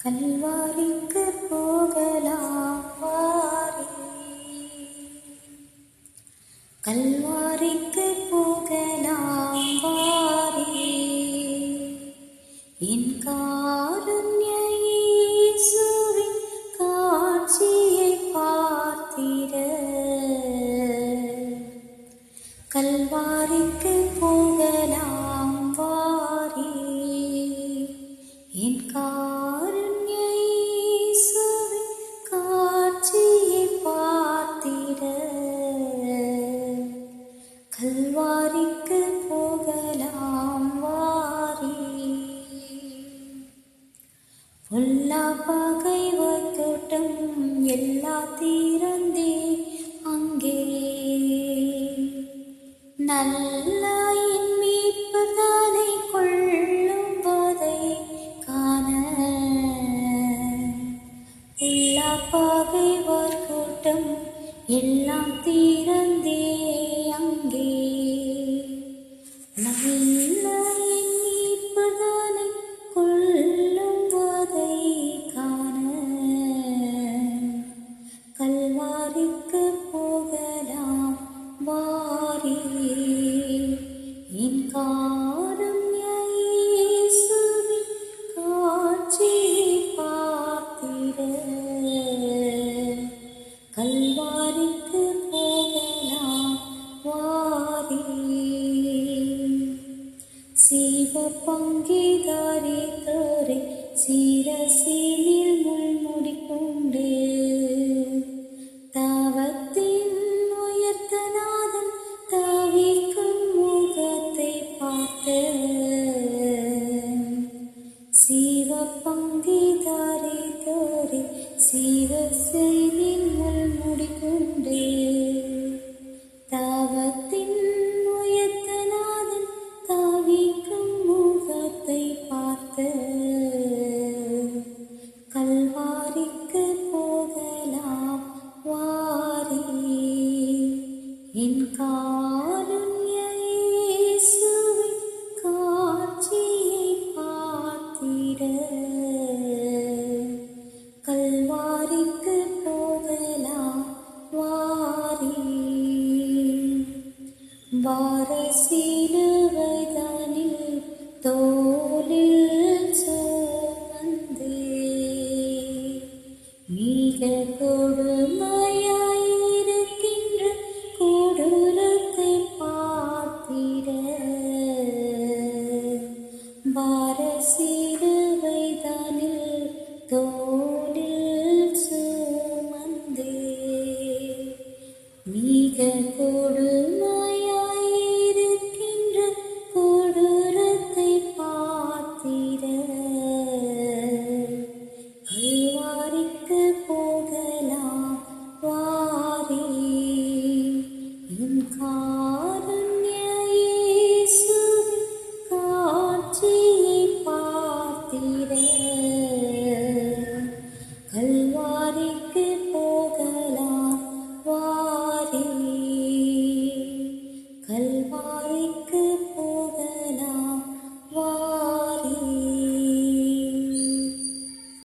கல்வாரிக்கு போகலாம் வாரி, கல்வாரிக்கு போகலாம் வாரி, என் காருண்ய இயேசுவின் காட்சியை பார்த்திட. கல்வாரிக்கு போகலாம் வாரி, என் காருண்ய இயேசுவின் காட்சியை பார்த்திட. கல்வாரிக்கு போகலாம் வாரி, பொல்லா பகைவர் கூட்டம் எல்லா தீரந்தே அங்கே. நல்ல என் மீட்பர் தானை கொள்ளும்பதை காண. பொல்லா பகைவர் கூட்டம் எல்லாம் தீரந்தே அங்கே. நல்ல என் மீட்பர் தானை கொள்ளும்பதை காண. கல்வாரிக்கு போகலாம் வாரி, என் காருண்ய இயேசுவின் காட்சியை பார்த்திட. கல்வாரிக்கு போகலாம் வாரி, சீவ பங்கிதாரித்தோரை சீரசீனில் முள்முடி கொண்டு. தாவத்தின் உயர்த்த நாதன் தாவிக்கும் முகத்தை பார்த்து. சீவ பங்கிதாரித்தோரை சீரசீனில் முள்முடி கொண்டு. தாவத்தின் உயர்த்த நாதன் தாவிக்கும் முகத்தை பார்த்து. கல்வாரிக்கு போகலாம் வாரி, என் காருண்ய இயேசுவின் காட்சியை பார்த்திட. கல்வாரிக்கு போகலாம் வாரி, பாரசிலுவைதனில் தோளில் சுமந்து. மிக கொடுமையாயிருக்கின்ற கொடூரத்தை பார்த்திட. பாரசிலுவைதனில் தோளில் சுமந்து. மிக கொடுமையாயிருக்கின்ற கொடூரத்தை பார்த்திட. கல்வாரிக்கு போகலாம் வாரி, என்